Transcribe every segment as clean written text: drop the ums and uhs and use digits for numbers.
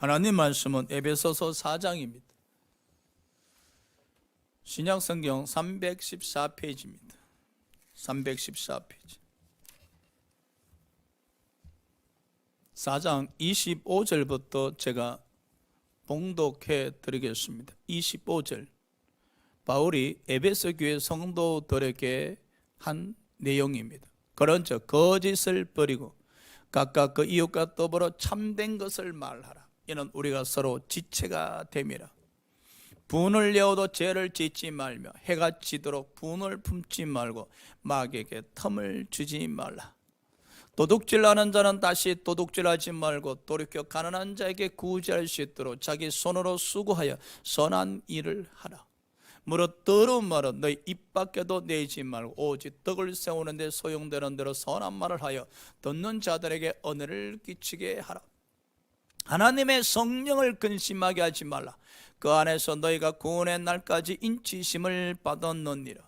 하나님 말씀은 에베소서 4장입니다. 신약성경 314페이지입니다. 314페이지. 4장 25절부터 제가 봉독해 드리겠습니다. 25절. 바울이 에베소 교회 성도들에게 한 내용입니다. 그런즉 거짓을 버리고 각각 그 이웃과 더불어 참된 것을 말하라. 이는 우리가 서로 지체가 됨이라. 분을 내어도 죄를 짓지 말며 해가 지도록 분을 품지 말고 마귀에게 틈을 주지 말라. 도둑질하는 자는 다시 도둑질하지 말고 돌이켜 가난한 자에게 구제할 수 있도록 자기 손으로 수고하여 선한 일을 하라. 무릇 더러운 말은 너희 입 밖에도 내지 말고 오직 덕을 세우는 데 소용되는 대로 선한 말을 하여 듣는 자들에게 은혜를 끼치게 하라. 하나님의 성령을 근심하게 하지 말라. 그 안에서 너희가 구원의 날까지 인치심을 받았느니라.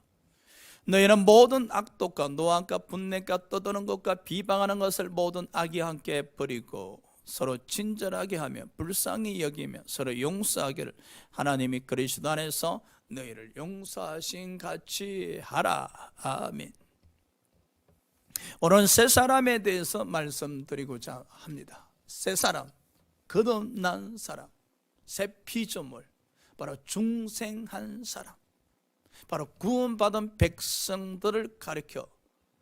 너희는 모든 악독과 노함과 분냄과 떠드는 것과 비방하는 것을 모든 악이 함께 버리고 서로 친절하게 하며 불쌍히 여기며 서로 용서하기를 하나님이 그리스도 안에서 너희를 용서하신 같이 하라. 아멘. 오늘 새 사람에 대해서 말씀드리고자 합니다. 새 사람, 거듭난 사람, 새 피조물, 바로 중생한 사람, 바로 구원받은 백성들을 가리켜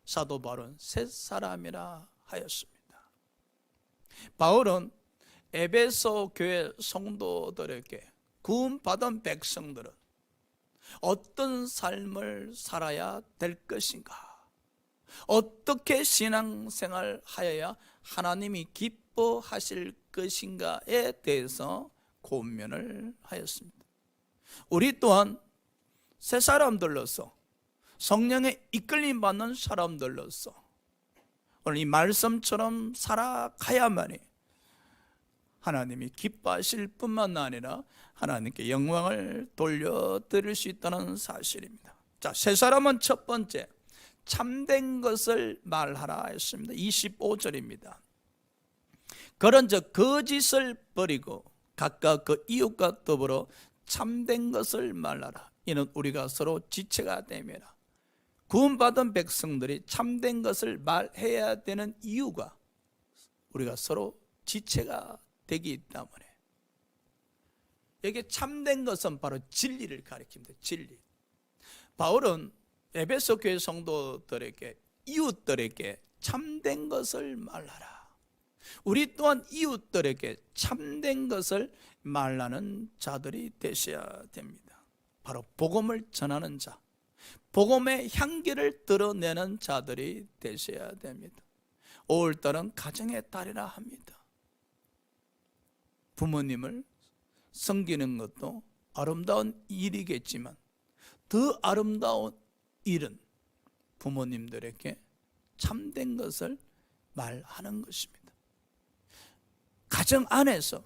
사도 바울은 새 사람이라 하였습니다. 바울은 에베소 교회 성도들에게 구원받은 백성들은 어떤 삶을 살아야 될 것인가, 어떻게 신앙생활 하여야 하나님이 기뻐하실 것인가에 대해서 고민을 하였습니다. 우리 또한 새 사람들로서 성령의 이끌림 받는 사람들로서 오늘 이 말씀처럼 살아가야만이 하나님이 기뻐하실 뿐만 아니라 하나님께 영광을 돌려드릴 수 있다는 사실입니다. 자, 새 사람은 첫 번째 참된 것을 말하라 했습니다. 25절입니다. 그런즉 거짓을 버리고 각각 그 이웃과 더불어 참된 것을 말하라. 이는 우리가 서로 지체가 됨이라. 구원받은 백성들이 참된 것을 말해야 되는 이유가 우리가 서로 지체가 되기 때문에. 여기 참된 것은 바로 진리를 가리킵니다. 진리. 바울은 에베소 교회 성도들에게, 이웃들에게 참된 것을 말하라. 우리 또한 이웃들에게 참된 것을 말하는 자들이 되셔야 됩니다. 바로 복음을 전하는 자, 복음의 향기를 드러내는 자들이 되셔야 됩니다. 5월달은 가정의 달이라 합니다. 부모님을 섬기는 것도 아름다운 일이겠지만 더 아름다운 일은 부모님들에게 참된 것을 말하는 것입니다. 가정 안에서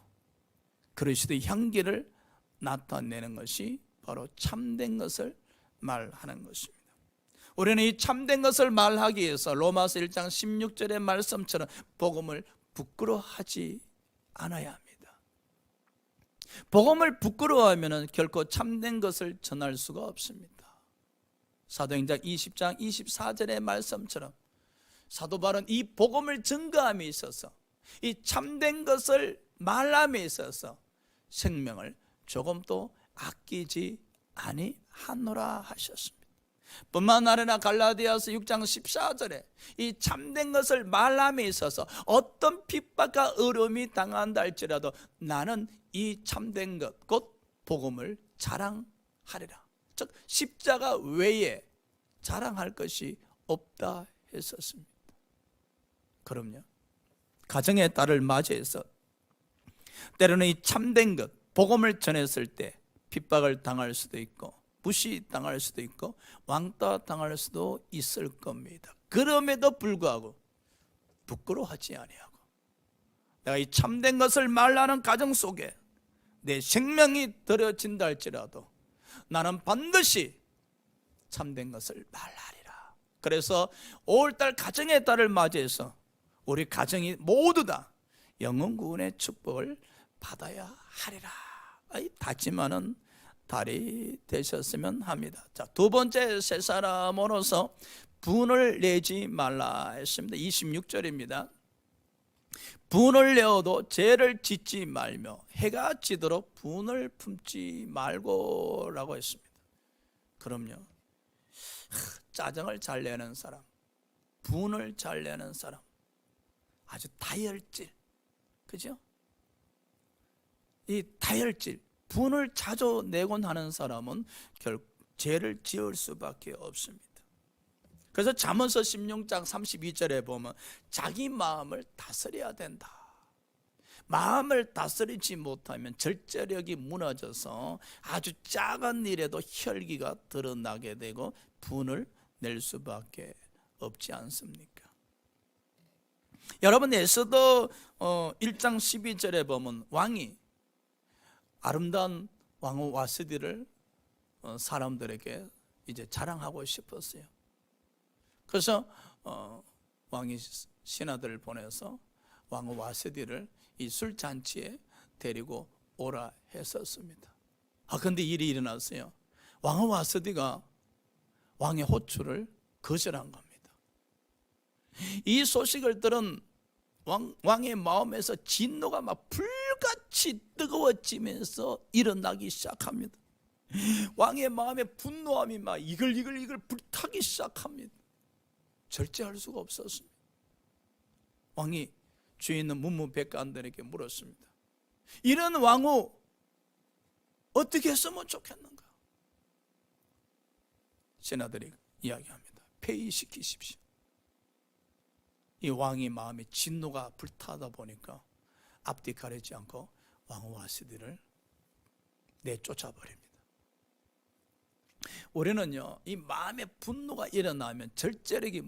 그리스도의 향기를 나타내는 것이 바로 참된 것을 말하는 것입니다. 우리는 이 참된 것을 말하기 위해서 로마서 1장 16절의 말씀처럼 복음을 부끄러워하지 않아야 합니다. 복음을 부끄러워하면 결코 참된 것을 전할 수가 없습니다. 사도행전 20장 24절의 말씀처럼 사도 바울은 이 복음을 증거함에 있어서, 이 참된 것을 말함에 있어서 생명을 조금도 아끼지 아니하노라 하셨습니다. 뿐만 아니라 갈라디아서 6장 14절에 이 참된 것을 말함에 있어서 어떤 핍박과 어려움이 당한다 할지라도 나는 이 참된 것, 곧 복음을 자랑하리라. 즉 십자가 외에 자랑할 것이 없다 했었습니다. 그럼요, 가정의 딸을 맞이해서 때로는 이 참된 것, 복음을 전했을 때 핍박을 당할 수도 있고 무시당할 수도 있고 왕따 당할 수도 있을 겁니다. 그럼에도 불구하고 부끄러워하지 아니하고 내가 이 참된 것을 말하는 가정 속에 내 생명이 들여진다 할지라도 나는 반드시 참된 것을 말하리라. 그래서 5월달 가정의 달을 맞이해서 우리 가정이 모두 다 영혼 구원의 축복을 받아야 하리라. 다짐하는 달이 되셨으면 합니다. 자, 두 번째 세 사람으로서 분을 내지 말라 했습니다. 26절입니다. 분을 내어도 죄를 짓지 말며 해가 지도록 분을 품지 말고 라고 했습니다. 그럼요, 짜증을 잘 내는 사람, 분을 잘 내는 사람, 아주 다혈질, 그죠? 이 다혈질, 분을 자주 내곤 하는 사람은 결국 죄를 지을 수밖에 없습니다. 그래서 잠언서 16장 32절에 보면 자기 마음을 다스려야 된다. 마음을 다스리지 못하면 절제력이 무너져서 아주 작은 일에도 혈기가 드러나게 되고 분을 낼 수밖에 없지 않습니까? 여러분, 에스더 1장 12절에 보면 왕이 아름다운 왕후 와스디를 사람들에게 이제 자랑하고 싶었어요. 그래서 왕이 신하들을 보내서 왕후 와스디를 이 술잔치에 데리고 오라 했었습니다. 근데 일이 일어났어요. 왕후 와스디가 왕의 호출을 거절한 겁니다. 이 소식을 들은 왕의 마음에서 진노가 막 불같이 뜨거워지면서 일어나기 시작합니다. 왕의 마음에 분노함이 막 이글이글 불타기 시작합니다. 절제할 수가 없었습니다. 왕이 주위에 있는 문무백관들에게 물었습니다. 이런 왕후 어떻게 했으면 좋겠는가? 신하들이 이야기합니다. 폐위시키십시오. 이 왕의 마음에 진노가 불타다 보니까 앞뒤 가리지 않고 왕후 와스디를 내쫓아 버립니다. 우리는요, 이 마음에 분노가 일어나면 절제력이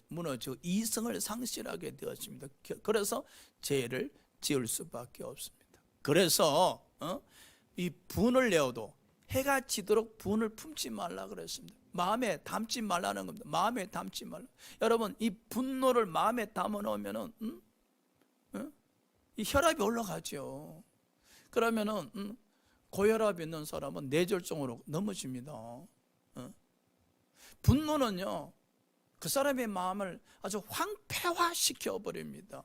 무너지고 이성을 상실하게 되었습니다. 그래서 죄를 지을 수밖에 없습니다. 그래서 이 분을 내어도 해가 지도록 분을 품지 말라 그랬습니다. 마음에 담지 말라는 겁니다. 마음에 담지 말라. 여러분, 이 분노를 마음에 담아 놓으면은 이 혈압이 올라가죠. 그러면은 고혈압이 있는 사람은 뇌졸중으로 넘어집니다. 분노는요, 그 사람의 마음을 아주 황폐화시켜 버립니다.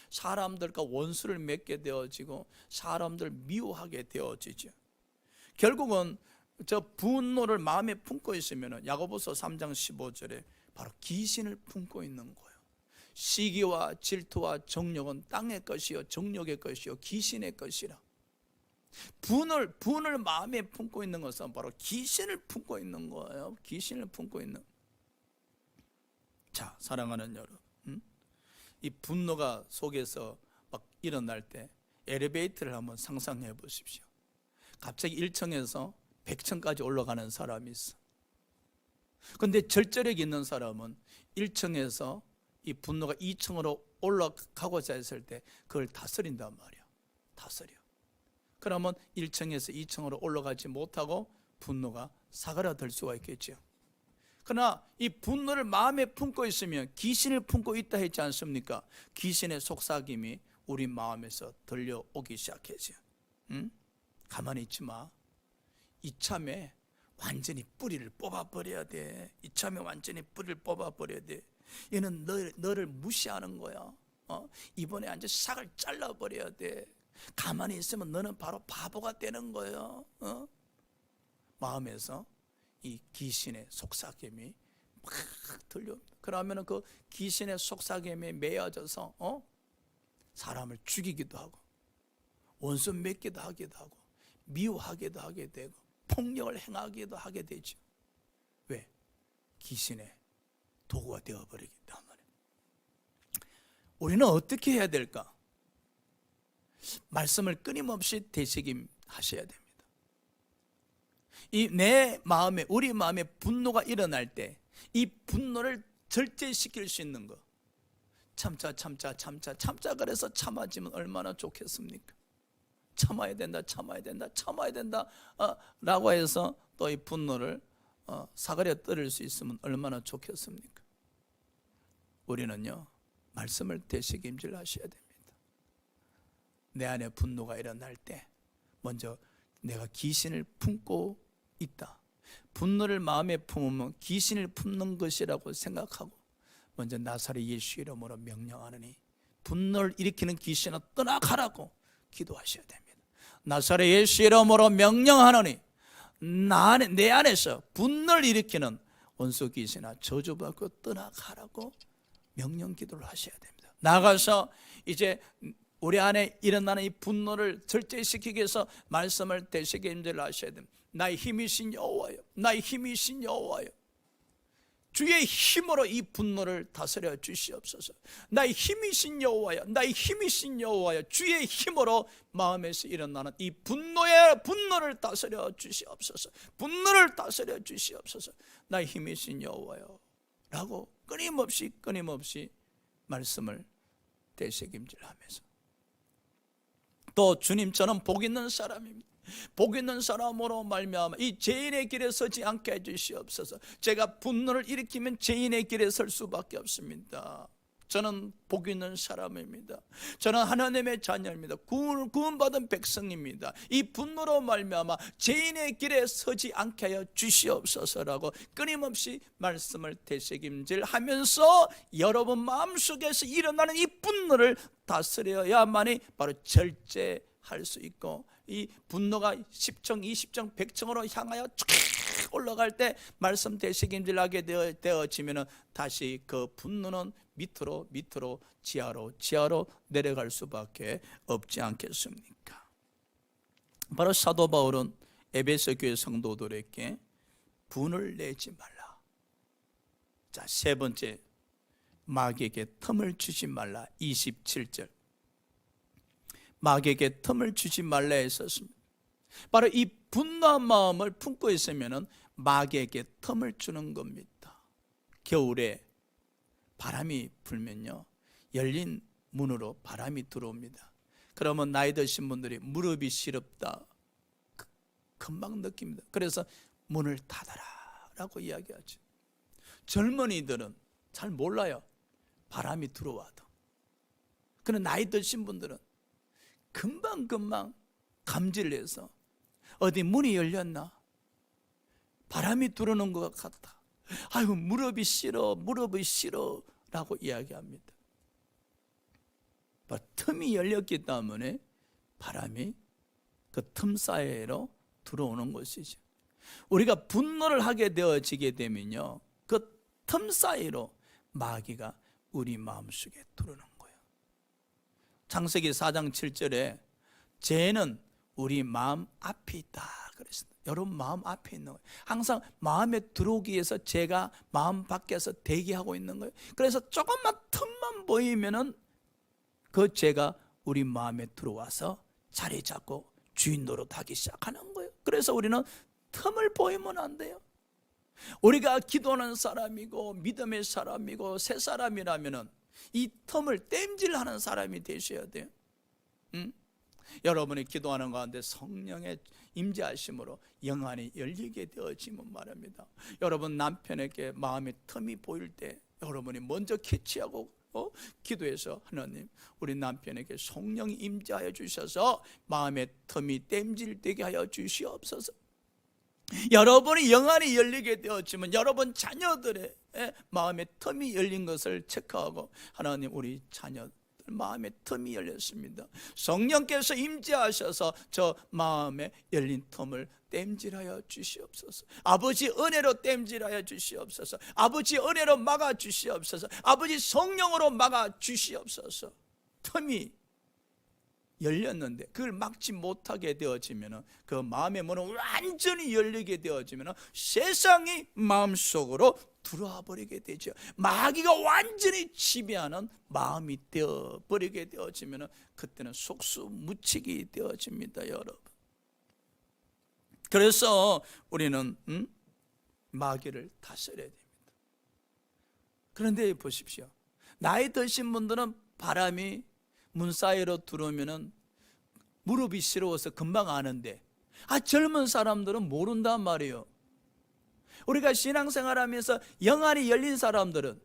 사람들과 원수를 맺게 되어지고 사람들 미워하게 되어지죠. 결국은 저 분노를 마음에 품고 있으면 야고보서 3장 15절에 바로 귀신을 품고 있는 거예요. 시기와 질투와 정욕은 땅의 것이요 정욕의 것이요 귀신의 것이라. 분을 마음에 품고 있는 것은 바로 귀신을 품고 있는 거예요. 귀신을 품고 있는. 자, 사랑하는 여러분, 이 분노가 속에서 막 일어날 때 엘리베이터를 한번 상상해 보십시오. 갑자기 1층에서 100층까지 올라가는 사람이 있어. 그런데 절제력이 있는 사람은 1층에서 이 분노가 2층으로 올라가고자 했을 때 그걸 다스린단 말이야. 다스려. 그러면 1층에서 2층으로 올라가지 못하고 분노가 사그라들 수가 있겠죠. 그러나 이 분노를 마음에 품고 있으면 귀신을 품고 있다 했지 않습니까? 귀신의 속삭임이 우리 마음에서 들려오기 시작하죠. 가만히 있지 마. 이참에 완전히 뿌리를 뽑아버려야 돼. 이참에 완전히 뿌리를 뽑아버려야 돼. 얘는 너를 무시하는 거야. 이번에 완전 싹을 잘라버려야 돼. 가만히 있으면 너는 바로 바보가 되는 거예요. 마음에서 이 귀신의 속삭임이 막 들려옵니다. 그러면 그 귀신의 속삭임에 매여져서 사람을 죽이기도 하고 원수 맺기도 하기도 하고 미워하기도 하게 되고 폭력을 행하기도 하게 되죠. 왜? 귀신의 도구가 되어버리기 때문에. 우리는 어떻게 해야 될까? 말씀을 끊임없이 되새김하셔야 됩니다. 이 내 마음에, 우리 마음에 분노가 일어날 때 이 분노를 절제시킬 수 있는 거, 참자 그래서 참아지면 얼마나 좋겠습니까? 참아야 된다 라고 해서 또 이 분노를 사그려 떨을 수 있으면 얼마나 좋겠습니까? 우리는요, 말씀을 되새김질 하셔야 됩니다. 내 안에 분노가 일어날 때 먼저 내가 귀신을 품고 있다, 분노를 마음에 품으면 귀신을 품는 것이라고 생각하고 먼저 나사렛 예수 이름으로 명령하느니 분노를 일으키는 귀신아 떠나가라고 기도하셔야 됩니다. 나사렛 예수 이름으로 명령하느니 내 안에서 분노를 일으키는 원수 귀신아 저주받고 떠나가라고 명령 기도를 하셔야 됩니다. 나가서 이제 우리 안에 일어나는 이 분노를 절제시키기 위해서 말씀을 되새김질 하셔야 됩니다. 나의 힘이신 여호와여, 나의 힘이신 여호와여, 주의 힘으로 이 분노를 다스려 주시옵소서. 나의 힘이신 여호와여, 나의 힘이신 여호와여, 주의 힘으로 마음에서 일어나는 이 분노를 다스려 주시옵소서. 분노를 다스려 주시옵소서. 나의 힘이신 여호와여 라고 끊임없이 말씀을 되새김질하면서, 또 주님 저는 복 있는 사람입니다. 복 있는 사람으로 말미암아 이 죄인의 길에 서지 않게 해주시옵소서. 제가 분노를 일으키면 죄인의 길에 설 수밖에 없습니다. 저는 복 있는 사람입니다. 저는 하나님의 자녀입니다. 구원받은 백성입니다. 이 분노로 말미암아 죄인의 길에 서지 않게 하여 주시옵소서라고 끊임없이 말씀을 되새김질하면서 여러분 마음속에서 일어나는 이 분노를 다스려야만이 바로 절제할 수 있고, 이 분노가 10층, 20층, 100층으로 향하여 쭉 올라갈 때 말씀 되새김질하게 되어지면 다시 그 분노는 밑으로 지하로 내려갈 수밖에 없지 않겠습니까? 바로 사도 바울은 에베소 교회 성도들에게 분을 내지 말라. 자, 세 번째, 마귀에게 틈을 주지 말라. 27절, 마귀에게 틈을 주지 말라 했었습니다. 바로 이 분노한 마음을 품고 있으면 마귀에게 틈을 주는 겁니다. 겨울에 바람이 불면요, 열린 문으로 바람이 들어옵니다. 그러면 나이 드신 분들이 무릎이 시렵다 금방 느낍니다. 그래서 문을 닫아라 라고 이야기하죠. 젊은이들은 잘 몰라요, 바람이 들어와도. 그런데 나이 드신 분들은 금방 감지를 해서 어디 문이 열렸나, 바람이 들어오는 것 같다, 아이고 무릎이 싫어 라고 이야기합니다. 틈이 열렸기 때문에 바람이 그 틈 사이로 들어오는 것이죠. 우리가 분노를 하게 되어지게 되면요, 그 틈 사이로 마귀가 우리 마음속에 들어오는 거예요. 창세기 4장 7절에 죄는 우리 마음 앞에 있다 그랬습니다. 여러분 마음 앞에 있는 거예요. 항상 마음에 들어오기 위해서 죄가 마음 밖에서 대기하고 있는 거예요. 그래서 조금만 틈만 보이면은 그 죄가 우리 마음에 들어와서 자리 잡고 주인 노릇하기 시작하는 거예요. 그래서 우리는 틈을 보이면 안 돼요. 우리가 기도하는 사람이고 믿음의 사람이고 새 사람이라면은 이 틈을 땜질하는 사람이 되셔야 돼요. 여러분이 기도하는 가운데 성령의 임재하심으로 영안이 열리게 되어지면 말합니다. 여러분 남편에게 마음의 틈이 보일 때 여러분이 먼저 캐치하고 기도해서 하나님, 우리 남편에게 성령이 임재하여 주셔서 마음의 틈이 땜질되게 하여 주시옵소서. 여러분이 영안이 열리게 되었지만 여러분 자녀들의 마음의 틈이 열린 것을 체크하고, 하나님 우리 자녀 마음의 틈이 열렸습니다. 성령께서 임재하셔서 저 마음에 열린 틈을 땜질하여 주시옵소서. 아버지 은혜로 땜질하여 주시옵소서. 아버지 은혜로 막아 주시옵소서. 아버지 성령으로 막아 주시옵소서. 틈이 열렸는데 그걸 막지 못하게 되어지면, 그 마음의 문은 완전히 열리게 되어지면 세상이 마음속으로 들어와 버리게 되죠. 마귀가 완전히 지배하는 마음이 되어버리게 되어지면 그때는 속수무책이 되어집니다, 여러분. 그래서 우리는 마귀를 다스려야 됩니다. 그런데 보십시오, 나이 드신 분들은 바람이 문 사이로 들어오면 무릎이 시려워서 금방 아는데, 젊은 사람들은 모른단 말이에요. 우리가 신앙생활하면서 영안이 열린 사람들은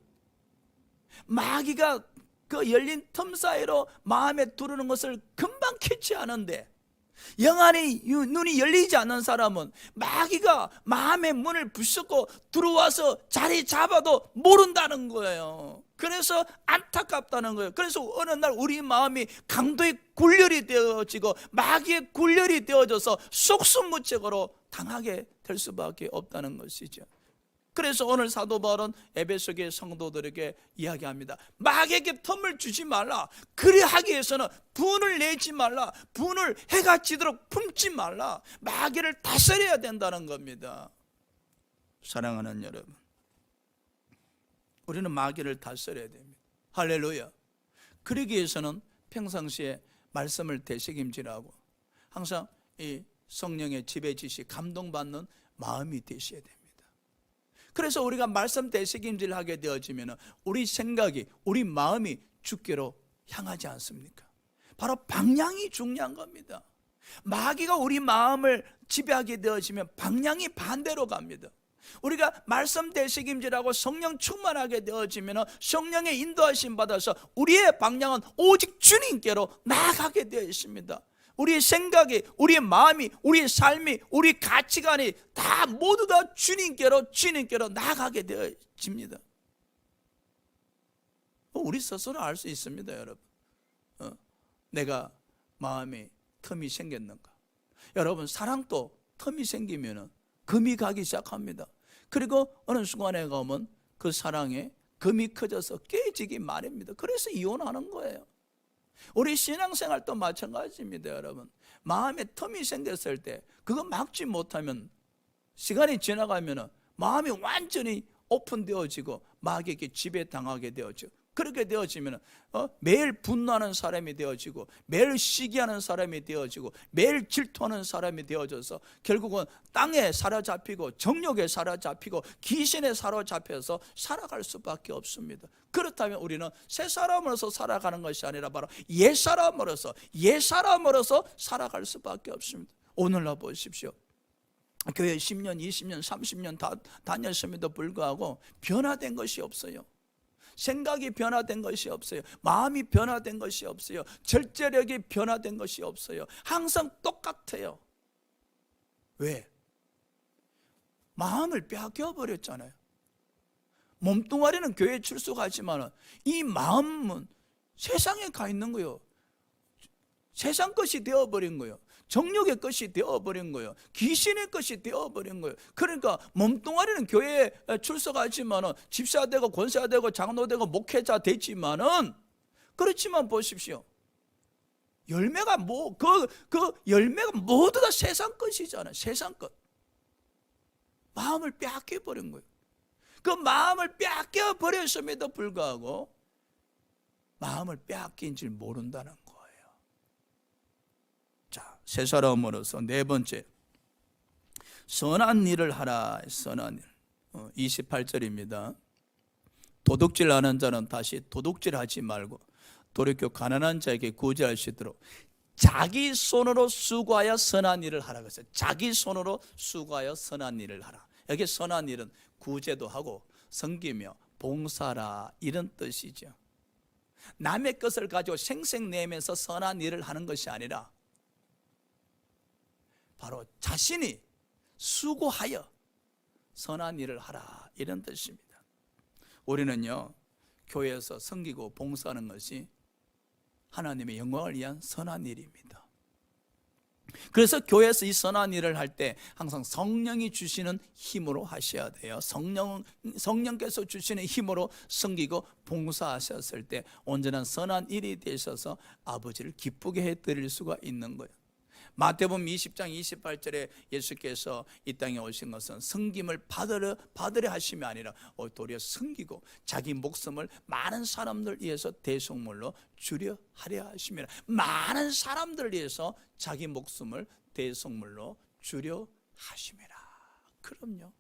마귀가 그 열린 틈 사이로 마음에 들어오는 것을 금방 불만 켜지 않은데, 영안이 눈이 열리지 않는 사람은 마귀가 마음의 문을 부수고 들어와서 자리 잡아도 모른다는 거예요. 그래서 안타깝다는 거예요. 그래서 어느 날 우리 마음이 강도의 굴렬이 되어지고 마귀의 굴렬이 되어져서 속수무책으로 당하게 될 수밖에 없다는 것이죠. 그래서 오늘 사도 바울은 에베소 교회 성도들에게 이야기합니다. 마귀에게 틈을 주지 말라. 그리 하기 위해서는 분을 내지 말라. 분을 해가 지도록 품지 말라. 마귀를 다스려야 된다는 겁니다. 사랑하는 여러분, 우리는 마귀를 다스려야 됩니다. 할렐루야. 그러기 위해서는 평상시에 말씀을 되새김질하고 항상 이 성령의 지배지시 감동받는 마음이 되셔야 됩니다. 그래서 우리가 말씀 되새김질을 하게 되어지면 우리 생각이, 우리 마음이 주께로 향하지 않습니까? 바로 방향이 중요한 겁니다. 마귀가 우리 마음을 지배하게 되어지면 방향이 반대로 갑니다. 우리가 말씀 되새김질하고 성령 충만하게 되어지면 성령의 인도하심 받아서 우리의 방향은 오직 주님께로 나아가게 되어 있습니다. 우리의 생각이, 우리의 마음이, 우리의 삶이, 우리 가치관이 다 모두 다 주님께로 나아가게 되어집니다. 우리 스스로 알 수 있습니다, 여러분. 내가 마음에 틈이 생겼는가. 여러분, 사랑도 틈이 생기면 금이 가기 시작합니다. 그리고 어느 순간에 가면 그 사랑에 금이 커져서 깨지기 마련입니다. 그래서 이혼하는 거예요. 우리 신앙생활도 마찬가지입니다, 여러분. 마음에 틈이 생겼을 때 그거 막지 못하면 시간이 지나가면 마음이 완전히 오픈되어지고 마귀에게 지배당하게 되어지고, 그렇게 되어지면 매일 분노하는 사람이 되어지고 매일 시기하는 사람이 되어지고 매일 질투하는 사람이 되어져서 결국은 땅에 사로잡히고 정욕에 사로잡히고 귀신에 사로잡혀서 살아갈 수밖에 없습니다. 그렇다면 우리는 새 사람으로서 살아가는 것이 아니라 바로 옛 사람으로서 살아갈 수밖에 없습니다. 오늘날 보십시오. 교회 10년, 20년, 30년 다 다녔음에도 불구하고 변화된 것이 없어요. 생각이 변화된 것이 없어요. 마음이 변화된 것이 없어요. 절제력이 변화된 것이 없어요. 항상 똑같아요. 왜? 마음을 빼앗겨 버렸잖아요. 몸뚱아리는 교회에 출석하지만 이 마음은 세상에 가 있는 거예요. 세상 것이 되어버린 거예요. 정욕의 것이 되어버린 거예요. 귀신의 것이 되어버린 거예요. 그러니까 몸뚱아리는 교회에 출석하지만은 집사되고 권사되고 장로되고 목회자 되지만은, 그렇지만 보십시오. 열매가 그 열매가 모두 다 세상 것이잖아요. 세상 것. 마음을 빼앗겨 버린 거예요. 그 마음을 빼앗겨 버렸음에도 불구하고 마음을 빼앗긴 줄 모른다는 거예요. 자, 새 사람으로서 네 번째, 선한 일을 하라. 선한 일. 28절입니다. 도둑질 하는 자는 다시 도둑질하지 말고 돌이켜 가난한 자에게 구제할 수 있도록 자기 손으로 수고하여 선한 일을 하라. 그래서 자기 손으로 수고하여 선한 일을 하라. 여기 선한 일은 구제도 하고 섬기며 봉사라, 이런 뜻이죠. 남의 것을 가지고 생색내면서 선한 일을 하는 것이 아니라 바로 자신이 수고하여 선한 일을 하라, 이런 뜻입니다. 우리는요, 교회에서 섬기고 봉사하는 것이 하나님의 영광을 위한 선한 일입니다. 그래서 교회에서 이 선한 일을 할 때 항상 성령이 주시는 힘으로 하셔야 돼요. 성령께서 주시는 힘으로 섬기고 봉사하셨을 때 온전한 선한 일이 되셔서 아버지를 기쁘게 해드릴 수가 있는 거예요. 마태복음 20장 28절에 예수께서 이 땅에 오신 것은 섬김을 받으려 하심이 아니라 도리어 섬기고 자기 목숨을 많은 사람들 위해서 대속물로 주려 하려 하심이라. 많은 사람들 위해서 자기 목숨을 대속물로 주려 하심이라. 그럼요,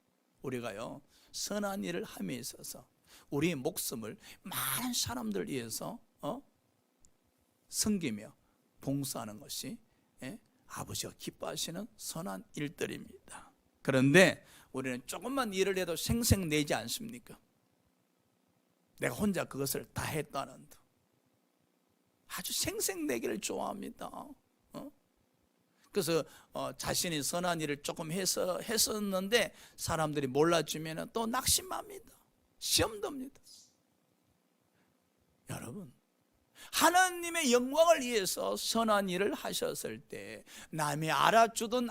우리가요 선한 일을 함에 있어서 우리의 목숨을 많은 사람들 위해서 섬기며 봉사하는 것이 아버지가 기뻐하시는 선한 일들입니다. 그런데 우리는 조금만 일을 해도 생색내지 않습니까? 내가 혼자 그것을 다 했다는 듯. 아주 생색내기를 좋아합니다. 그래서 자신이 선한 일을 조금 했었는데 사람들이 몰라주면 또 낙심합니다. 시험 듭니다. 여러분, 하나님의 영광을 위해서 선한 일을 하셨을 때 남이 알아주든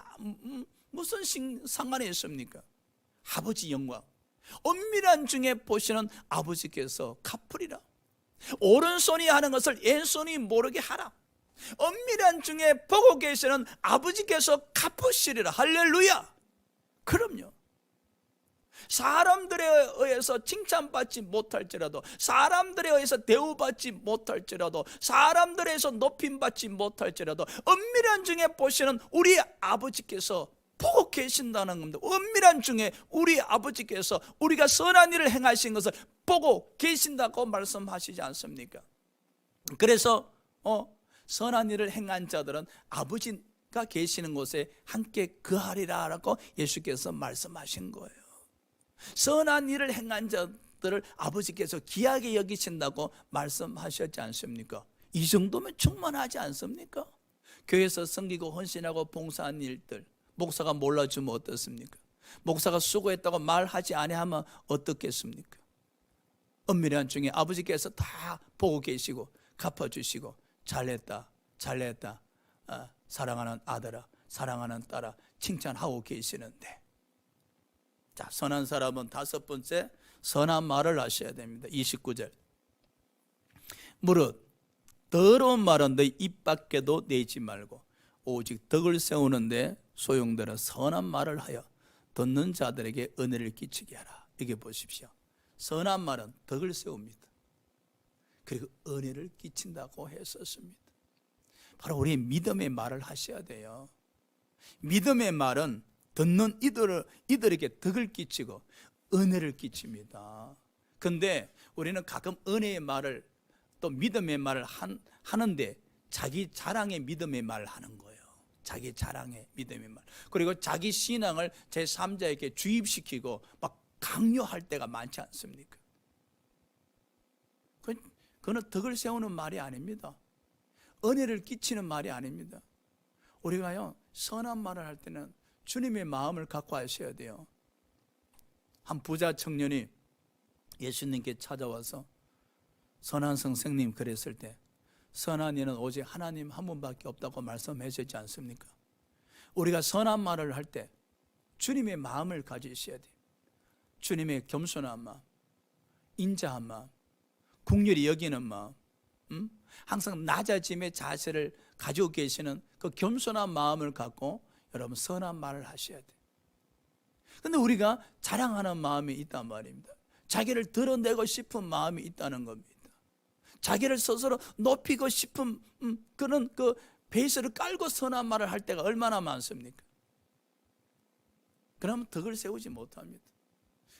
무슨 상관이 있습니까? 아버지 영광, 은밀한 중에 보시는 아버지께서 갚으리라. 오른손이 하는 것을 왼손이 모르게 하라. 은밀한 중에 보고 계시는 아버지께서 갚으시리라. 할렐루야. 그럼요, 사람들에 의해서 칭찬받지 못할지라도, 사람들에 의해서 대우받지 못할지라도, 사람들에 의해서 높임받지 못할지라도 은밀한 중에 보시는 우리 아버지께서 보고 계신다는 겁니다. 은밀한 중에 우리 아버지께서 우리가 선한 일을 행하신 것을 보고 계신다고 말씀하시지 않습니까? 그래서 선한 일을 행한 자들은 아버지가 계시는 곳에 함께 거하리라 라고 예수께서 말씀하신 거예요. 선한 일을 행한 자들을 아버지께서 귀하게 여기신다고 말씀하셨지 않습니까? 이 정도면 충분하지 않습니까? 교회에서 섬기고 헌신하고 봉사한 일들 목사가 몰라주면 어떻습니까? 목사가 수고했다고 말하지 아니하면 어떻겠습니까? 은밀한 중에 아버지께서 다 보고 계시고 갚아주시고 잘했다 잘했다, 사랑하는 아들아 사랑하는 딸아 칭찬하고 계시는데, 자, 선한 사람은 다섯 번째 선한 말을 하셔야 됩니다. 29절, 무릇 더러운 말은 너희 입 밖에도 내지 말고 오직 덕을 세우는데 소용되는 선한 말을 하여 듣는 자들에게 은혜를 끼치게 하라. 이게 보십시오. 선한 말은 덕을 세웁니다. 그리고 은혜를 끼친다고 했었습니다. 바로 우리 믿음의 말을 하셔야 돼요. 믿음의 말은 듣는 이들에게 덕을 끼치고 은혜를 끼칩니다. 그런데 우리는 가끔 은혜의 말을 또 믿음의 말을 하는데 자기 자랑의 믿음의 말을 하는 거예요. 자기 자랑의 믿음의 말. 그리고 자기 신앙을 제3자에게 주입시키고 막 강요할 때가 많지 않습니까? 그건 덕을 세우는 말이 아닙니다. 은혜를 끼치는 말이 아닙니다. 우리가요, 선한 말을 할 때는 주님의 마음을 갖고 하셔야 돼요. 한 부자 청년이 예수님께 찾아와서 선한 선생님 그랬을 때, 선한 이는 오직 하나님 한 분밖에 없다고 말씀해 주지 않습니까? 우리가 선한 말을 할 때 주님의 마음을 가지셔야 돼요. 주님의 겸손한 마음, 인자한 마음, 긍휼히 여기는 마음, 항상 낮아짐의 자세를 가지고 계시는 그 겸손한 마음을 갖고 여러분 선한 말을 하셔야 돼요. 그런데 우리가 자랑하는 마음이 있단 말입니다. 자기를 드러내고 싶은 마음이 있다는 겁니다. 자기를 스스로 높이고 싶은 그런 그 베이스를 깔고 선한 말을 할 때가 얼마나 많습니까? 그러면 덕을 세우지 못합니다.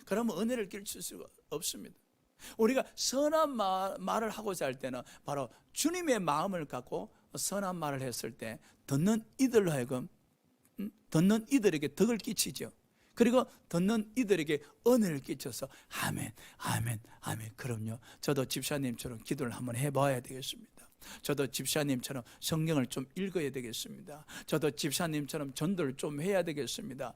그러면 은혜를 끼칠 수가 없습니다. 우리가 선한 말을 하고자 할 때는 바로 주님의 마음을 갖고 선한 말을 했을 때 듣는 이들로 하여금 듣는 이들에게 덕을 끼치죠. 그리고 듣는 이들에게 은혜를 끼쳐서 아멘, 아멘, 아멘. 그럼요, 저도 집사님처럼 기도를 한번 해봐야 되겠습니다. 저도 집사님처럼 성경을 좀 읽어야 되겠습니다. 저도 집사님처럼 전도를 좀 해야 되겠습니다.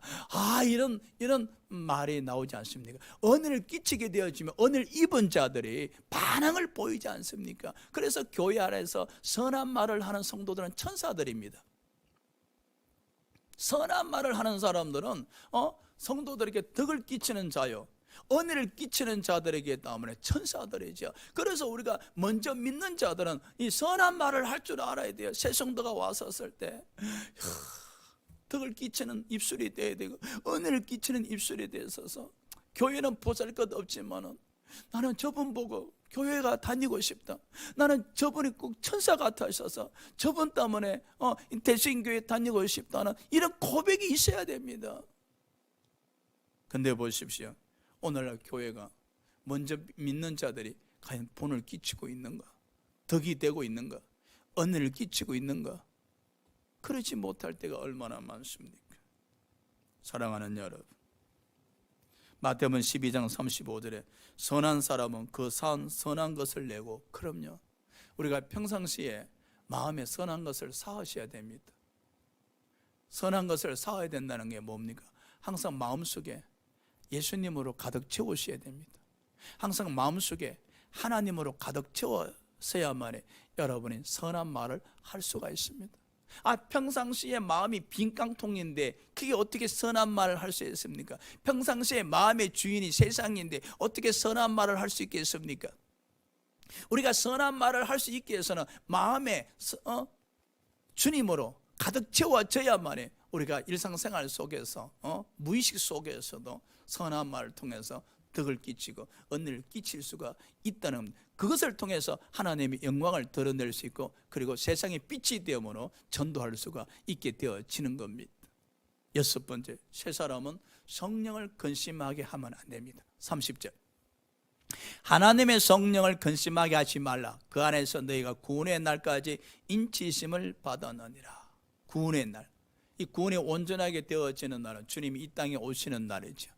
이런 말이 나오지 않습니까? 은혜를 끼치게 되어지면 은혜를 입은 자들이 반응을 보이지 않습니까? 그래서 교회 안에서 선한 말을 하는 성도들은 천사들입니다. 선한 말을 하는 사람들은 성도들에게 덕을 끼치는 자요, 은혜를 끼치는 자들에게 때문에 천사들이죠. 그래서 우리가 먼저 믿는 자들은 이 선한 말을 할 줄 알아야 돼요. 새 성도가 왔었을 때 덕을 끼치는 입술이 돼야 되고 은혜를 끼치는 입술이 되어 있어서, 교회는 보잘것없지만은 나는 저분 보고 교회가 다니고 싶다, 나는 저분이 꼭 천사 같으셔서 저분 때문에 대신교회 다니고 싶다는 이런 고백이 있어야 됩니다. 근데 보십시오, 오늘날 교회가 먼저 믿는 자들이 과연 본을 끼치고 있는가, 덕이 되고 있는가, 은혜를 끼치고 있는가, 그러지 못할 때가 얼마나 많습니까? 사랑하는 여러분, 마태복음 12장 35절에 선한 사람은 그 선한 것을 내고, 그럼요, 우리가 평상시에 마음에 선한 것을 쌓으셔야 됩니다. 선한 것을 쌓아야 된다는 게 뭡니까? 항상 마음속에 예수님으로 가득 채우셔야 됩니다. 항상 마음속에 하나님으로 가득 채웠어야만 여러분이 선한 말을 할 수가 있습니다. 평상시에 마음이 빈깡통인데 그게 어떻게 선한 말을 할 수 있습니까? 평상시에 마음의 주인이 세상인데 어떻게 선한 말을 할 수 있겠습니까? 우리가 선한 말을 할 수 있기 위해서는 마음에 주님으로 가득 채워져야만 우리가 일상생활 속에서 무의식 속에서도 선한 말을 통해서 덕을 끼치고 은혜를 끼칠 수가 있다는, 그것을 통해서 하나님의 영광을 드러낼 수 있고 그리고 세상의 빛이 되므로 전도할 수가 있게 되어지는 겁니다. 여섯 번째, 세 사람은 성령을 근심하게 하면 안 됩니다. 30절, 하나님의 성령을 근심하게 하지 말라. 그 안에서 너희가 구원의 날까지 인치심을 받았느니라. 구원의 날, 이 구원이 온전하게 되어지는 날은 주님이 이 땅에 오시는 날이죠.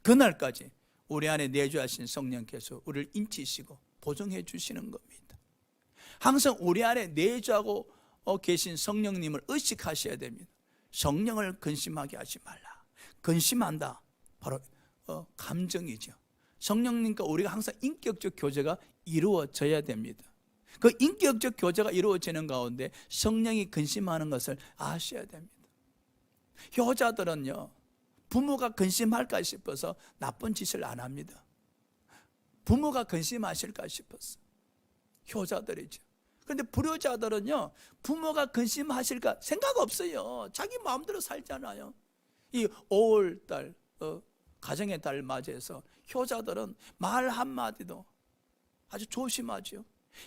그날까지 우리 안에 내주하신 성령께서 우리를 인치시고 보증해 주시는 겁니다. 항상 우리 안에 내주하고 계신 성령님을 의식하셔야 됩니다. 성령을 근심하게 하지 말라. 근심한다, 바로 감정이죠. 성령님과 우리가 항상 인격적 교제가 이루어져야 됩니다. 그 인격적 교제가 이루어지는 가운데 성령이 근심하는 것을 아셔야 됩니다. 효자들은요, 부모가 근심할까 싶어서 나쁜 짓을 안 합니다. 부모가 근심하실까 싶어서. 효자들이죠. 그런데 불효자들은요, 부모가 근심하실까 생각 없어요. 자기 마음대로 살잖아요. 이 5월달 가정의 달 맞이해서 효자들은 말 한마디도 아주 조심하죠.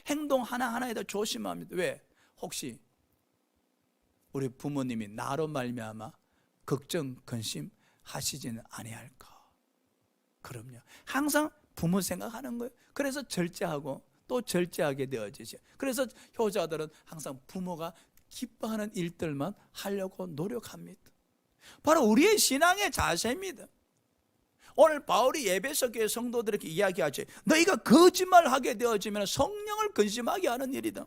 행동 하나하나에도 조심합니다. 왜? 혹시 우리 부모님이 나로 말미암아 걱정, 근심 하시지는 아니할까? 그럼요. 항상 부모 생각하는 거예요. 그래서 절제하고 또 절제하게 되어지죠. 그래서 효자들은 항상 부모가 기뻐하는 일들만 하려고 노력합니다. 바로 우리의 신앙의 자세입니다. 오늘 바울이 에베소 교회 성도들에게 이야기하죠. 너희가 거짓말하게 되어지면 성령을 근심하게 하는 일이다.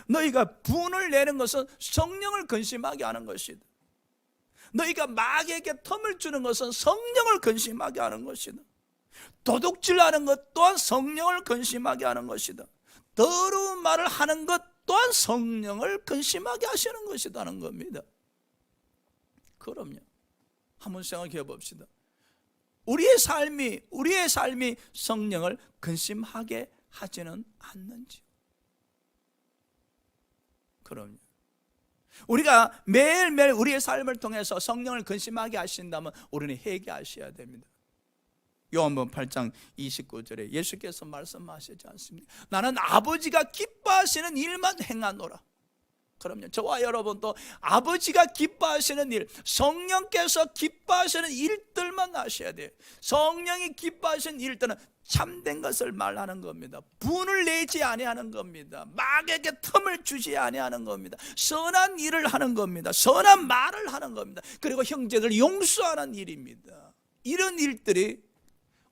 너희가 분을 내는 것은 성령을 근심하게 하는 것이다. 너희가 마귀에게 텀을 주는 것은 성령을 근심하게 하는 것이다. 도둑질하는 것 또한 성령을 근심하게 하는 것이다. 더러운 말을 하는 것 또한 성령을 근심하게 하시는 것이라는 겁니다. 그럼요. 한번 생각해 봅시다. 우리의 삶이 성령을 근심하게 하지는 않는지. 그럼요. 우리가 매일매일 우리의 삶을 통해서 성령을 근심하게 하신다면 우리는 회개하셔야 됩니다. 요한복음 8장 29절에 예수께서 말씀하시지 않습니까? 나는 아버지가 기뻐하시는 일만 행하노라. 그럼요. 저와 여러분도 아버지가 기뻐하시는 일, 성령께서 기뻐하시는 일들만 하셔야 돼요. 성령이 기뻐하시는 일들은 참된 것을 말하는 겁니다. 분을 내지 아니하는 겁니다. 마귀에게 틈을 주지 아니하는 겁니다. 선한 일을 하는 겁니다. 선한 말을 하는 겁니다. 그리고 형제들 용서하는 일입니다. 이런 일들이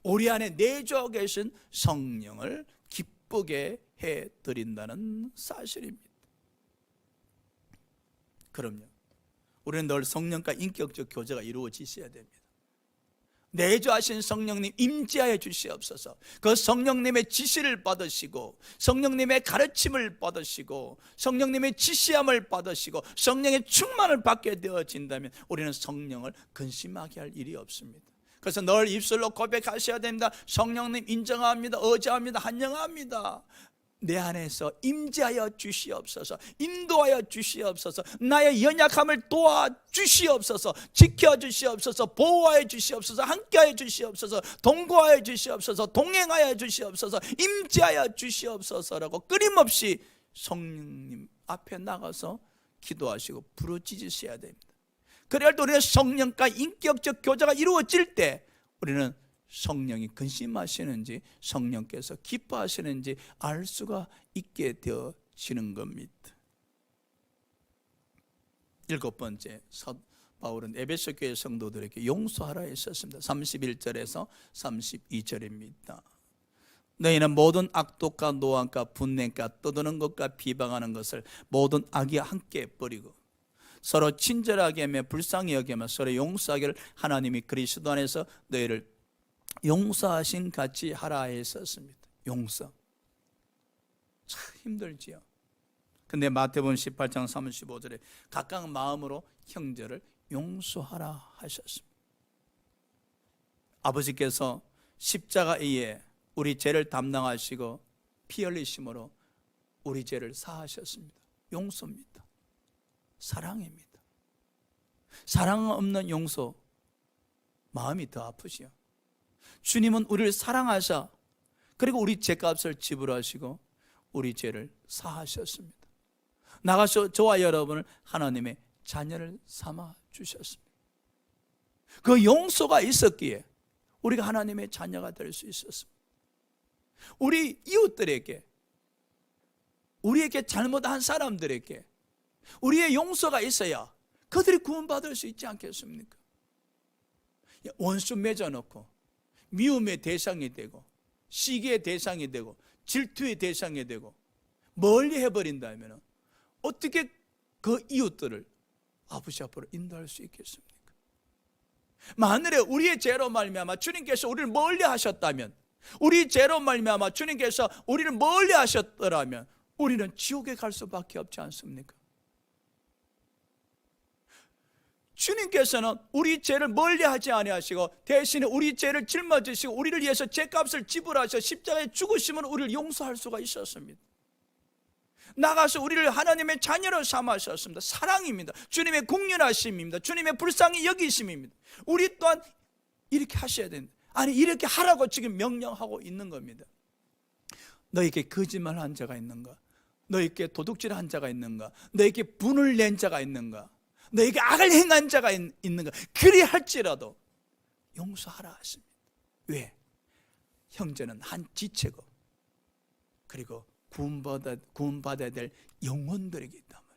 우리 안에 내주하고 계신 성령을 기쁘게 해드린다는 사실입니다. 그럼요. 우리는 늘 성령과 인격적 교제가 이루어지셔야 됩니다. 내주하신 성령님 임재하여 주시옵소서. 그 성령님의 지시를 받으시고 성령님의 가르침을 받으시고 성령님의 지시함을 받으시고 성령의 충만을 받게 되어진다면 우리는 성령을 근심하게 할 일이 없습니다. 그래서 늘 입술로 고백하셔야 됩니다. 성령님 인정합니다. 의지합니다. 환영합니다. 내 안에서 임재하여 주시옵소서. 인도하여 주시옵소서. 나의 연약함을 도와주시옵소서. 지켜주시옵소서. 보호하여 주시옵소서. 함께하여 주시옵소서. 동거하여 주시옵소서. 동행하여 주시옵소서. 임재하여 주시옵소서라고 끊임없이 성령님 앞에 나가서 기도하시고 부르짖으셔야 됩니다. 그래야 또 우리의 성령과 인격적 교제가 이루어질 때 우리는 성령이 근심하시는지 성령께서 기뻐하시는지 알 수가 있게 되어지는 겁니다. 일곱 번째, 바울은 에베소 교회 성도들에게 용서하라 했었습니다. 31절에서 32절입니다. 너희는 모든 악독과 노함과 분냄과 떠드는 것과 비방하는 것을 모든 악이 함께 버리고 서로 친절하게 하며 불쌍히 여기며 서로 용서하기를 하나님이 그리스도 안에서 너희를 용서하신 같이 하라 했었습니다. 용서 참 힘들지요. 근데 마태복음 18장 35절에 각각 마음으로 형제를 용서하라 하셨습니다. 아버지께서 십자가에 우리 죄를 담당하시고 피 흘리심으로 우리 죄를 사하셨습니다. 용서입니다. 사랑입니다. 사랑 없는 용서 마음이 더 아프지요. 주님은 우리를 사랑하사 그리고 우리 죄값을 지불하시고 우리 죄를 사하셨습니다. 나가서 저와 여러분을 하나님의 자녀를 삼아 주셨습니다. 그 용서가 있었기에 우리가 하나님의 자녀가 될 수 있었습니다. 우리 이웃들에게, 우리에게 잘못한 사람들에게 우리의 용서가 있어야 그들이 구원받을 수 있지 않겠습니까? 원수 맺어놓고 미움의 대상이 되고 시기의 대상이 되고 질투의 대상이 되고 멀리 해버린다면 어떻게 그 이웃들을 아버지 앞으로 인도할 수 있겠습니까? 만일에 우리의 죄로 말미암아 주님께서 우리를 멀리 하셨다면, 우리 죄로 말미암아 주님께서 우리를 멀리 하셨더라면 우리는 지옥에 갈 수밖에 없지 않습니까? 주님께서는 우리 죄를 멀리 하지 아니하시고 대신에 우리 죄를 짊어지시고 우리를 위해서 죄값을 지불하셔 십자가에 죽으시면 우리를 용서할 수가 있었습니다. 나가서 우리를 하나님의 자녀로 삼으셨습니다. 사랑입니다. 주님의 국률하심입니다. 주님의 불쌍히 여기심입니다. 우리 또한 이렇게 하셔야 된다. 아니 이렇게 하라고 지금 명령하고 있는 겁니다. 너에게 거짓말한 자가 있는가? 너에게 도둑질한 자가 있는가? 너에게 분을 낸 자가 있는가? 너에게 악을 행한 자가 있는가? 그리할지라도 용서하라 하십니다. 왜? 형제는 한 지체고 그리고 구원받아야 될 영혼들이기 때문에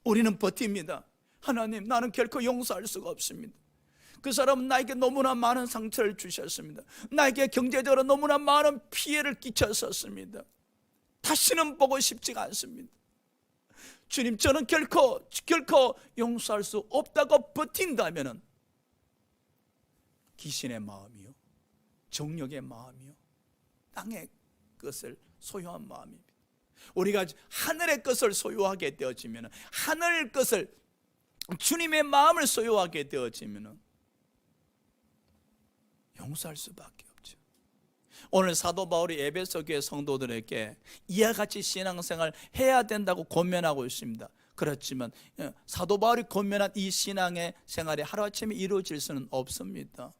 우리는 버팁니다. 하나님, 나는 결코 용서할 수가 없습니다. 그 사람은 나에게 너무나 많은 상처를 주셨습니다. 나에게 경제적으로 너무나 많은 피해를 끼쳤었습니다. 다시는 보고 싶지가 않습니다. 주님, 저는 결코 용서할 수 없다고 버틴다면 귀신의 마음이요, 정욕의 마음이요, 땅의 것을 소유한 마음입니다. 우리가 하늘의 것을 소유하게 되어지면, 하늘 것을, 주님의 마음을 소유하게 되어지면 용서할 수밖에 없죠. 오늘 사도 바울이 에베소 교회 성도들에게 이와 같이 신앙생활 해야 된다고 권면하고 있습니다. 그렇지만 사도 바울이 권면한 이 신앙의 생활이 하루아침에 이루어질 수는 없습니다.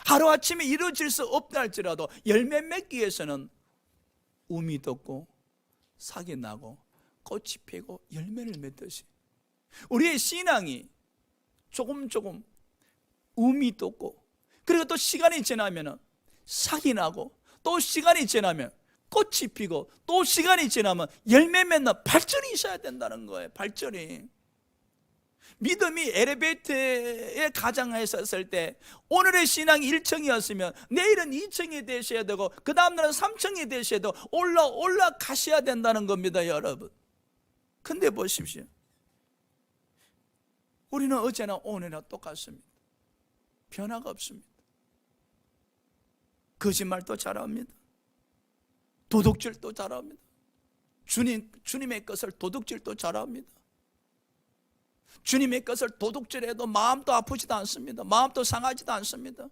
하루아침에 이루어질 수 없다 할지라도 열매 맺기 위해서는 um이 돋고 삭이 나고 꽃이 피고 열매를 맺듯이 우리의 신앙이 조금 um이 돋고 그리고 또 시간이 지나면 삭이 나고 또 시간이 지나면 꽃이 피고 또 시간이 지나면 열매 맺는 발전이 있어야 된다는 거예요. 발전이. 믿음이 엘리베이터에 가장하에 섰을 때 오늘의 신앙이 1층이었으면 내일은 2층이 되셔야 되고 그 다음날은 3층이 되셔야 되고 올라가셔야 된다는 겁니다, 여러분. 근데 보십시오, 우리는 어제나 오늘이나 똑같습니다. 변화가 없습니다. 거짓말도 잘합니다. 도둑질도 잘합니다. 주님의 것을 도둑질도 잘합니다. 주님의 것을 도둑질해도 마음도 아프지도 않습니다. 마음도 상하지도 않습니다.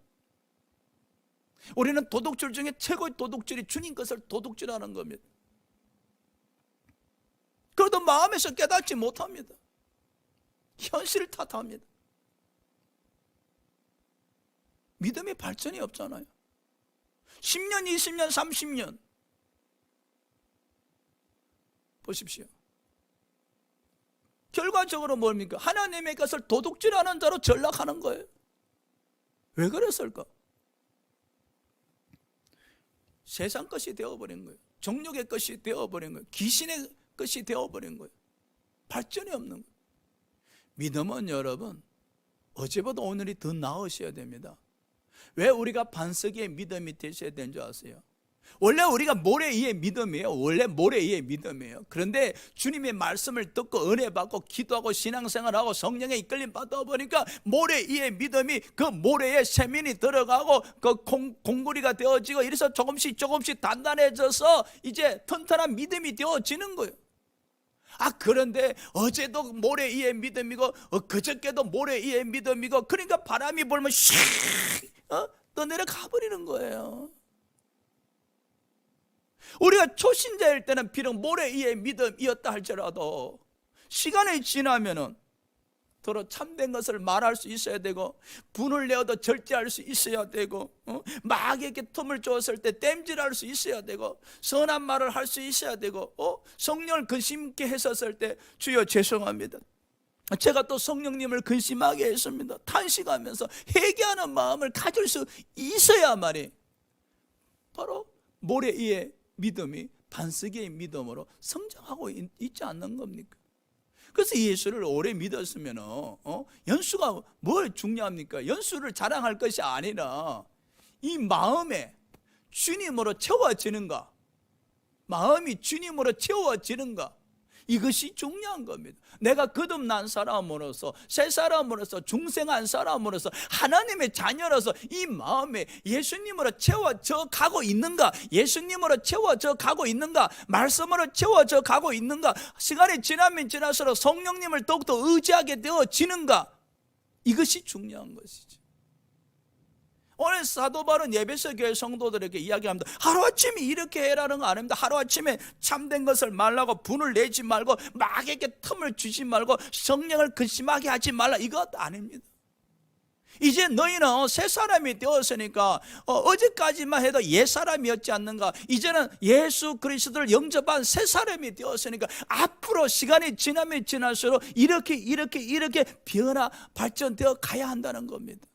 우리는 도둑질 중에 최고의 도둑질이 주님 것을 도둑질하는 겁니다. 그래도 마음에서 깨닫지 못합니다. 현실을 탓합니다. 믿음의 발전이 없잖아요. 10년, 20년, 30년 보십시오. 결과적으로 뭡니까? 하나님의 것을 도둑질하는 자로 전락하는 거예요. 왜 그랬을까? 세상 것이 되어버린 거예요. 정욕의 것이 되어버린 거예요. 귀신의 것이 되어버린 거예요. 발전이 없는 거예요. 믿음은 여러분 어제보다 오늘이 더 나으셔야 됩니다. 왜 우리가 반석의 믿음이 되셔야 되는 줄 아세요? 원래 우리가 모래 위의 믿음이에요. 원래 모래 위의 믿음이에요. 그런데 주님의 말씀을 듣고 은혜 받고 기도하고 신앙생활하고 성령의 이끌림 받다 보니까 모래 위의 믿음이 그 모래에 세면이 들어가고 그 공구리가 되어지고 이래서 조금씩 단단해져서 이제 튼튼한 믿음이 되어지는 거예요. 그런데 어제도 모래 위의 믿음이고 그저께도 모래 위의 믿음이고, 그러니까 바람이 불면 샥 떠내려가 버리는 거예요. 우리가 초신자일 때는 비록 모래 위의 믿음이었다 할지라도 시간이 지나면은 더러 참된 것을 말할 수 있어야 되고, 분을 내어도 절제할 수 있어야 되고, 마귀에게 틈을 줬을 때 땜질할 수 있어야 되고, 선한 말을 할 수 있어야 되고, 성령을 근심케 했었을 때 주여 죄송합니다, 제가 또 성령님을 근심하게 했습니다, 탄식하면서 회개하는 마음을 가질 수 있어야만이 바로 모래 위의 믿음이 반석의 믿음으로 성장하고 있지 않는 겁니까? 그래서 예수를 오래 믿었으면 연수가 뭘 중요합니까? 연수를 자랑할 것이 아니라 이 마음에 주님으로 채워지는가, 마음이 주님으로 채워지는가, 이것이 중요한 겁니다. 내가 거듭난 사람으로서, 새 사람으로서, 중생한 사람으로서, 하나님의 자녀로서 이 마음에 예수님으로 채워져 가고 있는가, 예수님으로 채워져 가고 있는가, 말씀으로 채워져 가고 있는가, 시간이 지나면 지날수록 성령님을 더욱더 의지하게 되어지는가, 이것이 중요한 것이죠. 오늘 사도 바울은 에베소 교회 성도들에게 이야기합니다. 하루아침에 이렇게 해라는 거 아닙니다. 하루아침에 참된 것을 말라고 분을 내지 말고, 마귀에게 틈을 주지 말고, 성령을 근심하게 하지 말라, 이것 아닙니다. 이제 너희는 새 사람이 되었으니까 어제까지만 해도 옛 사람이었지 않는가, 이제는 예수 그리스도를 영접한 새 사람이 되었으니까 앞으로 시간이 지나면 지날수록 이렇게 변화 발전되어 가야 한다는 겁니다.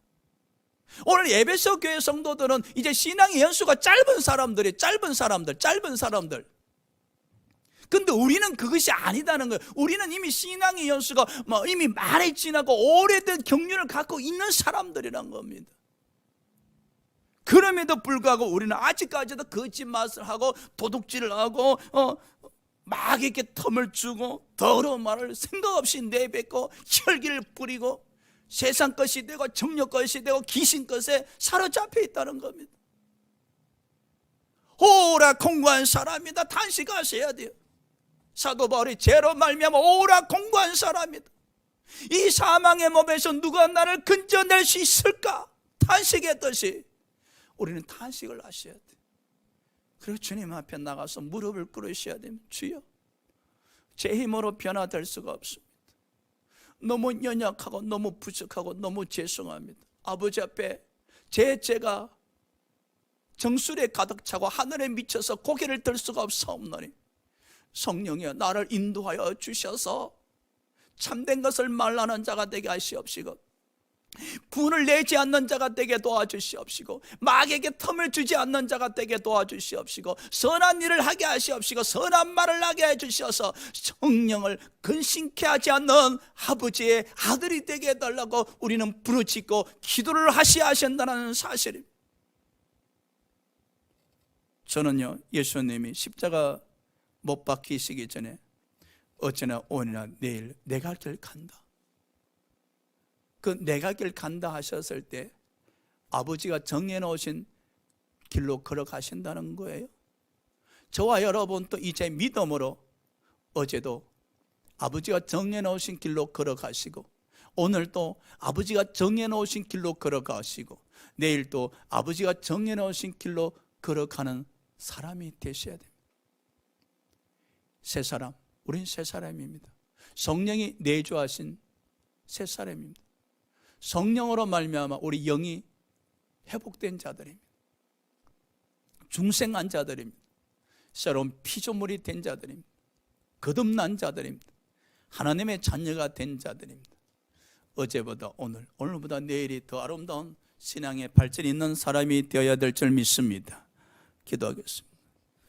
오늘 에베소 교회 성도들은 이제 신앙의 연수가 짧은 사람들. 근데 우리는 그것이 아니다는 거예요. 우리는 이미 신앙의 연수가 이미 많이 지나고 오래된 경륜을 갖고 있는 사람들이란 겁니다. 그럼에도 불구하고 우리는 아직까지도 거짓말을 하고 도둑질을 하고 마귀에게 틈을 주고 더러운 말을 생각 없이 내뱉고 혈기를 뿌리고 세상 것이 되고 정욕 것이 되고 귀신 것에 사로잡혀 있다는 겁니다. 오라 공고한 사람이다, 탄식하셔야 돼요. 사도 바울이 죄로 말미암아 오라 공고한 사람이다, 이 사망의 몸에서 누가 나를 건져낼 수 있을까 탄식했듯이 우리는 탄식을 하셔야 돼요. 그리고 주님 앞에 나가서 무릎을 꿇으셔야 됩니다. 주여, 제 힘으로 변화될 수가 없습니다. 너무 연약하고 너무 부족하고 너무 죄송합니다. 아버지 앞에 제 죄가 정수리에 가득 차고 하늘에 미쳐서 고개를 들 수가 없사옵나니 성령이여 나를 인도하여 주셔서 참된 것을 말하는 자가 되게 하시옵시고, 분을 내지 않는 자가 되게 도와주시옵시고, 마귀에게 틈을 주지 않는 자가 되게 도와주시옵시고, 선한 일을 하게 하시옵시고, 선한 말을 하게 해주셔서 성령을 근심케 하지 않는 아버지의 아들이 되게 해달라고 우리는 부르짖고 기도를 하셔야 하신다는 사실입니다. 저는요, 예수님이 십자가 못 박히시기 전에 어쩌나 오늘이나 내일 내 갈 길 간다, 그 내가 길 간다 하셨을 때 아버지가 정해놓으신 길로 걸어가신다는 거예요. 저와 여러분도 이제 믿음으로 어제도 아버지가 정해놓으신 길로 걸어가시고, 오늘도 아버지가 정해놓으신 길로 걸어가시고, 내일도 아버지가 정해놓으신 길로 걸어가는 사람이 되셔야 됩니다. 새 사람, 우린 새 사람입니다. 성령이 내주하신 새 사람입니다. 성령으로 말미암아 우리 영이 회복된 자들입니다. 중생한 자들입니다. 새로운 피조물이 된 자들입니다. 거듭난 자들입니다. 하나님의 자녀가 된 자들입니다. 어제보다 오늘보다 내일이 더 아름다운 신앙의 발전이 있는 사람이 되어야 될 줄 믿습니다. 기도하겠습니다.